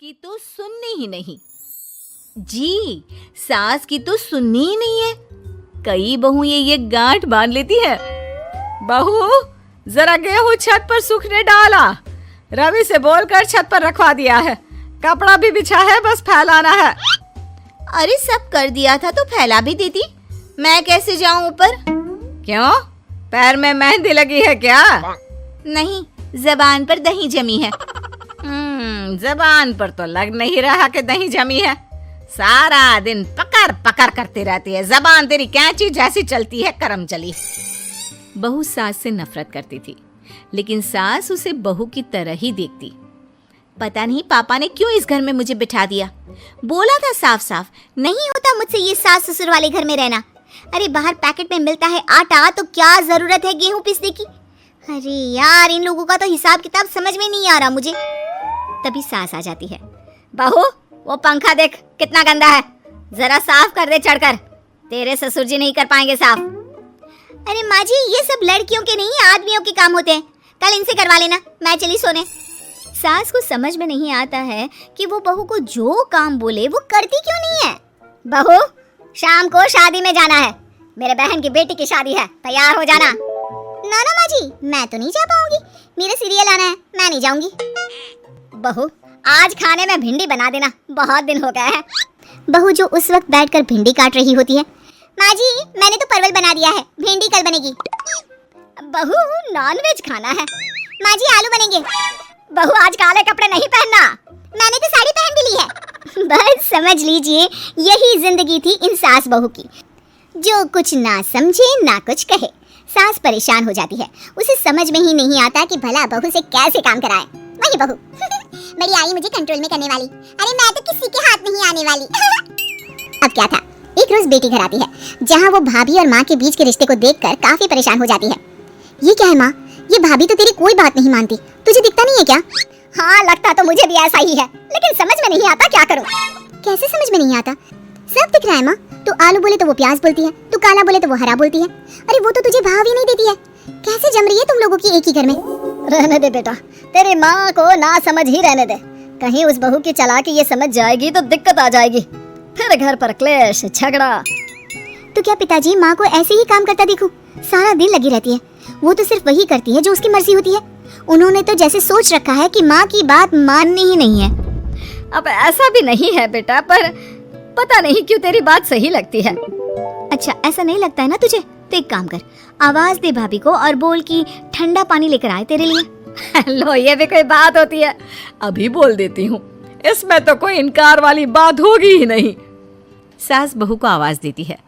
की तो सुननी ही नहीं। जी, सास की तो सुननी ही नहीं है। कई बहू ये गांठ बांध लेती है। बहू, जरा गेहूं छत पर सूखने डाला। रवि से बोलकर छत पर रखवा दिया है। कपड़ा भी बिछा है, बस फैलाना है। अरे सब कर दिया था तो फैला भी देती। मैं कैसे जाऊं ऊपर? क्यों, पैर में मेहंदी लगी है क्या? नहीं, जबान पर दही जमी है। जबान पर तो लग नहीं रहा कि दही जमी है। सारा दिन पकड़ पकड़ करती रहती है। जबान तेरी कैंची जैसी चलती है, करम चली। बहू सास से नफरत करती थी, लेकिन सास उसे बहू की तरह ही देखती। पता नहीं पापा ने क्यों इस घर में मुझे बिठा दिया। बोला था साफ साफ, नहीं होता मुझसे ये सास ससुर वाले घर में रहना। अरे बाहर पैकेट में मिलता है आटा, तो क्या जरूरत है गेहूं पीसने की। अरे यार, इन लोगों का तो हिसाब किताब समझ में नहीं आ रहा मुझे। तभी सास आ जाती है। बहू, वो पंखा देख कितना गंदा है, जरा साफ कर दे चढ़कर। तेरे ससुर जी नहीं कर पाएंगे साफ। अरे माँ जी, ये सब लड़कियों के नहीं आदमियों के काम होते हैं। कल इनसे करवा लेना, मैं चली सोने। सास को समझ में नहीं आता है कि वो बहू को जो काम बोले वो करती क्यों नहीं है। बहू, शाम को शादी में जाना है। मेरे बहन की बेटी की शादी है, तैयार हो जाना। ना ना माँ जी, मैं तो नहीं जा पाऊंगी। मेरे सीरियल आना है, मैं नहीं जाऊंगी। बहू, आज खाने में भिंडी बना देना, बहुत दिन हो गए हैं। बहू जो उस वक्त बैठकर भिंडी काट रही होती है। माँ जी, मैंने तो परवल बना दिया है, भिंडी कल बनेगी। बहू, नॉनवेज खाना है। माँ जी, आलू बनेंगे। बहू, आज काले कपड़े नहीं पहनना। मैंने तो साड़ी पहन भी ली है। बस समझ लीजिए, यही जिंदगी थी इन सास बहू की। जो कुछ ना समझे ना कुछ कहे। सास परेशान हो जाती है। उसे समझ में ही नहीं आता कि भला बहू से कैसे काम कराए। वही बहू बड़ी आई मुझे कंट्रोल में करने वाली। अरे मैं तो किसी के हाथ नहीं आने वाली। अब क्या था, एक रोज बेटी घर आती है, जहाँ वो भाभी और माँ के बीच के रिश्ते को देखकर काफी परेशान हो जाती है। ये क्या है माँ, ये भाभी तो तेरी कोई बात नहीं मानती, तुझे दिखता नहीं है क्या? हाँ, लगता तो मुझे भी ऐसा ही है, लेकिन समझ में नहीं आता क्या करूं। कैसे समझ में नहीं आता? सब दिख रहा है माँ। तू आलू बोले तो वो प्याज बोलती है, तू काला बोले तो वो हरा बोलती है। अरे वो तो तुझे भाव ही नहीं देती है। कैसे जम रही है तुम लोगों की एक ही घर में? रहने दे बेटा, तेरी माँ को ना समझ ही रहने दे। कहीं उस बहू की चालाकी ये समझ जाएगी तो दिक्कत आ जाएगी, फिर घर पर क्लेश झगड़ा। तो क्या पिताजी माँ को ऐसे ही काम करता देखूं? सारा दिन लगी रहती है। वो तो सिर्फ वही करती है जो उसकी मर्जी होती है। उन्होंने तो जैसे सोच रखा है कि माँ की बात माननी ही नहीं है। अब ऐसा भी नहीं है बेटा, पर पता नहीं क्यों तेरी बात सही लगती है। अच्छा, ऐसा नहीं लगता है ना तुझे? तो एक काम कर, आवाज दे भाभी को और बोल कि ठंडा पानी लेकर आए तेरे लिए। लो, ये भी कोई बात होती है? अभी बोल देती हूँ, इसमें तो कोई इनकार वाली बात होगी ही नहीं। सास बहू को आवाज देती है।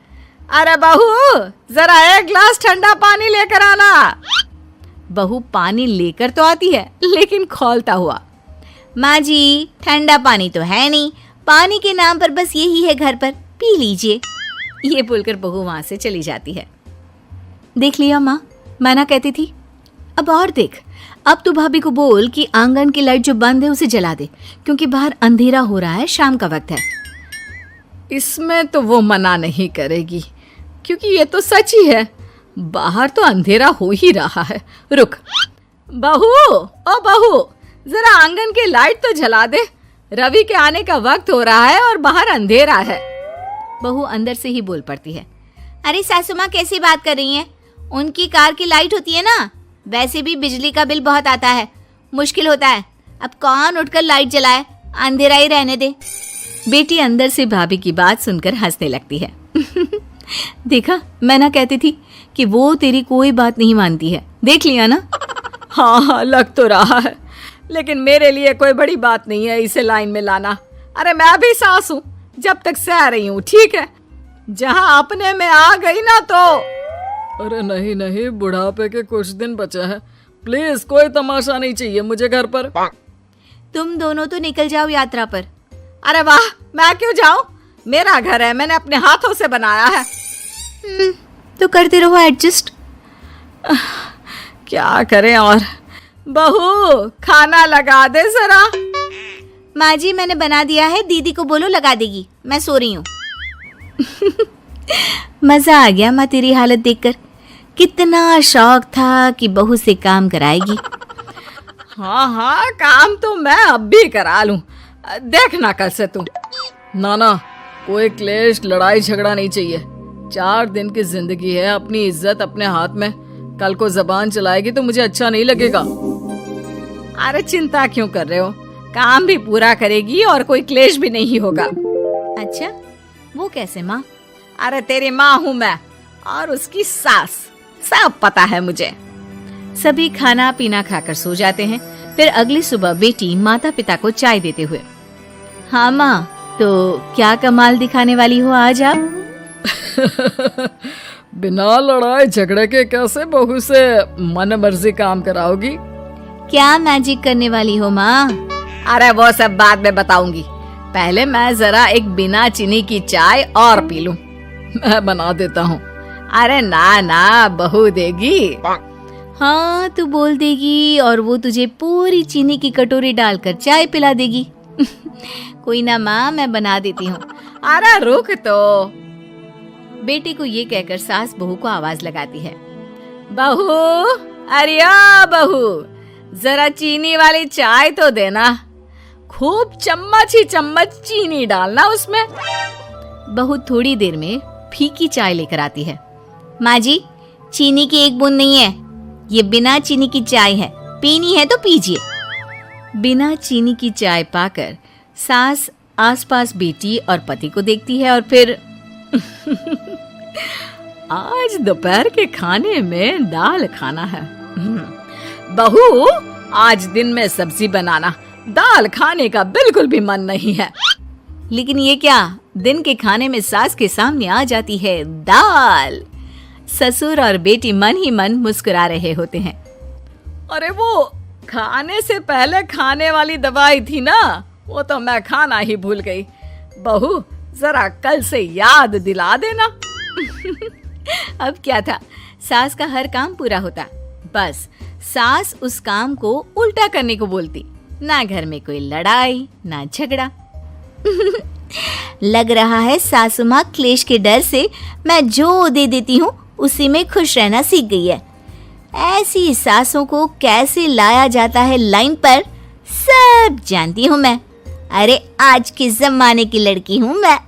अरे बहू, जरा एक गिलास ठंडा पानी लेकर आना। बहू पानी लेकर तो आती है, लेकिन खौलता हुआ। माँ जी, ठंडा पानी तो है नहीं, पानी के नाम पर बस यही है घर पर, पी लीजिए। ये बोलकर बहू वहां से चली जाती है। देख लिया माँ, मैं ना कहती थी। अब और देख, अब तू भाभी को बोल कि आंगन की लाइट जो बंद है उसे जला दे, क्योंकि बाहर अंधेरा हो रहा है, शाम का वक्त है। इसमें तो वो मना नहीं करेगी, क्योंकि ये तो सच ही है, बाहर तो अंधेरा हो ही रहा है। रुक बहू, ओ बहू, जरा आंगन की लाइट तो जला दे। रवि के आने का वक्त हो रहा है और बाहर अंधेरा है। बहू अंदर से ही बोल पड़ती है। अरे सासू माँ, कैसी बात कर रही हैं? उनकी कार की लाइट होती है ना, वैसे भी बिजली का बिल बहुत आता है, मुश्किल होता है। अब कौन उठकर लाइट जलाए, अंधेरा ही रहने दे। बेटी अंदर से भाभी की बात सुनकर हंसने लगती है। देखा, मैं ना कहती थी कि वो तेरी कोई बात नहीं मानती है, देख लिया ना। हाँ, लग तो रहा है, लेकिन मेरे लिए कोई बड़ी बात नहीं है इसे लाइन में लाना। अरे मैं भी सास हूँ, जब तक सह रही हूँ, ठीक है। जहाँ अपने में आ गई ना तो। अरे नहीं नहीं, बुढ़ापे के कुछ दिन बचे हैं, प्लीज कोई तमाशा नहीं चाहिए मुझे घर पर। तुम दोनों तो निकल जाओ यात्रा पर। अरे वाह, मैं क्यों जाऊं? मेरा घर है, मैंने अपने हाथों से बनाया है। तो करते रहो एडजस्ट। क्या करें और। बहू, खाना लगा दे जरा। माँ जी, मैंने बना दिया है, दीदी को बोलो लगा देगी, मैं सो रही हूँ। मजा आ गया माँ तेरी हालत देखकर। कितना शौक था कि बहू से काम कराएगी। हाँ हाँ, काम तो मैं अब भी करा लूं। देखना कल से तू। ना कोई क्लेश लड़ाई झगड़ा नहीं चाहिए। 4 दिन की जिंदगी है, अपनी इज्जत अपने हाथ में। कल को जबान चलाएगी तो मुझे अच्छा नहीं लगेगा। अरे चिंता क्यों कर रहे हो, काम भी पूरा करेगी और कोई क्लेश भी नहीं होगा। अच्छा वो कैसे माँ? अरे तेरी माँ हूँ मैं और उसकी सास, सब पता है मुझे। सभी खाना पीना खाकर सो जाते हैं। फिर अगली सुबह बेटी माता पिता को चाय देते हुए, हाँ माँ, तो क्या कमाल दिखाने वाली हो आज आप? बिना लड़ाई झगड़े के कैसे बहू से मन मर्जी काम कराओगी? क्या मैजिक करने वाली हो माँ? अरे वो सब बाद में बताऊंगी, पहले मैं जरा एक बिना चीनी की चाय और पी लूं। मैं बना देता हूँ। अरे ना बहू देगी। हाँ तू बोल देगी और वो तुझे पूरी चीनी की कटोरी डालकर चाय पिला देगी। कोई ना माँ, मैं बना देती हूँ। अरे रुक तो। बेटे को ये कहकर सास बहू को आवाज लगाती है, बहू, अरे बहू, जरा चीनी वाली चाय तो देना, खूब चम्मच ही चम्मच चीनी डालना उसमें। बहू थोड़ी देर में फीकी चाय लेकर आती है। माँ जी, चीनी की एक बूंद नहीं है, ये बिना चीनी की चाय है, पीनी है तो पीजिए। बिना चीनी की चाय पाकर सास आसपास बेटी और पति को देखती है और फिर आज दोपहर के खाने में दाल खाना है। बहू, आज दिन में सब्जी बनाना, दाल खाने का बिल्कुल भी मन नहीं है। लेकिन ये क्या, दिन के खाने में सास के सामने आ जाती है दाल। ससुर और बेटी मन ही मन मुस्कुरा रहे होते हैं। अरे वो खाने से पहले खाने वाली दवाई थी ना, वो तो मैं खाना ही भूल गई। बहू जरा कल से याद दिला देना। अब क्या था, सास का हर काम पूरा होता, बस सास उस काम को उल्टा करने को बोलती। ना घर में कोई लड़ाई ना झगड़ा। लग रहा है सासू माँ क्लेश के डर से मैं जो दे देती हूँ उसी में खुश रहना सीख गई है। ऐसी सासों को कैसे लाया जाता है लाइन पर, सब जानती हूँ मैं। अरे आज के जमाने की लड़की हूँ मैं।